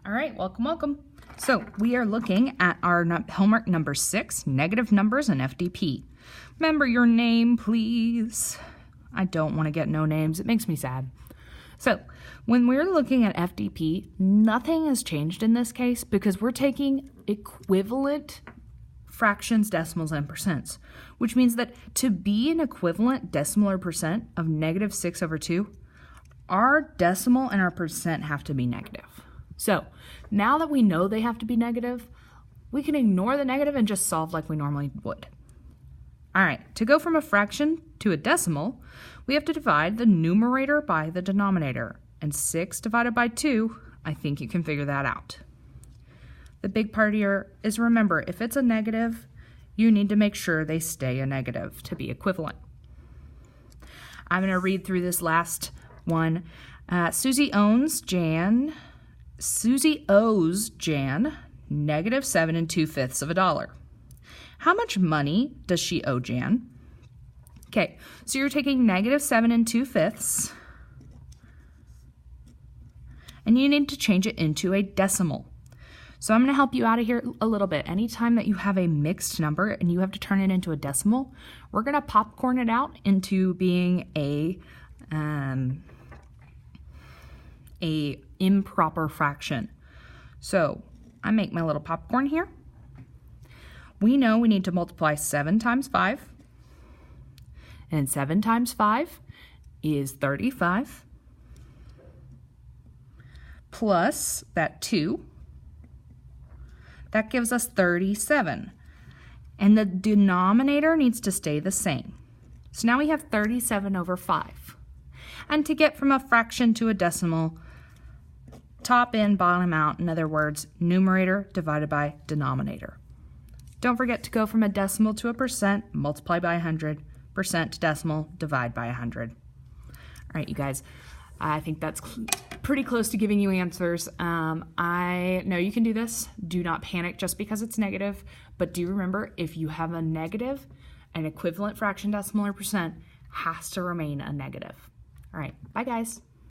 All right, welcome. So we are looking at our homework number 6, negative numbers and FDP. Remember your name, please. I don't want to get no names. It makes me sad. So when we're looking at FDP, nothing has changed in this case because we're taking equivalent fractions, decimals, and percents, which means that to be an equivalent decimal or percent of negative 6 over 2, our decimal and our percent have to be negative. So now that we know they have to be negative, we can ignore the negative and just solve like we normally would. All right, to go from a fraction to a decimal, we have to divide the numerator by the denominator. And 6 divided by 2, I think you can figure that out. The big part here is, remember, if it's a negative, you need to make sure they stay a negative to be equivalent. I'm going to read through this last one. Susie owes Jan negative 7 2/5 of a dollar. How much money does she owe Jan? Okay, so you're taking negative 7 2/5, and you need to change it into a decimal. So I'm going to help you out of here a little bit. Anytime that you have a mixed number and you have to turn it into a decimal, we're going to popcorn it out into being a improper fraction. So I make my little popcorn here. We know we need to multiply 7 times 5. And 7 times 5 is 35. Plus that 2. That gives us 37. And the denominator needs to stay the same. So now we have 37 over 5. And to get from a fraction to a decimal, top in, bottom out, in other words, numerator divided by denominator. Don't forget to go from a decimal to a percent, multiply by 100, percent to decimal, divide by 100. All right, you guys, I think that's pretty close to giving you answers. I know you can do this. Do not panic just because it's negative, but do remember, if you have a negative, an equivalent fraction, decimal, or percent has to remain a negative. All right, bye guys.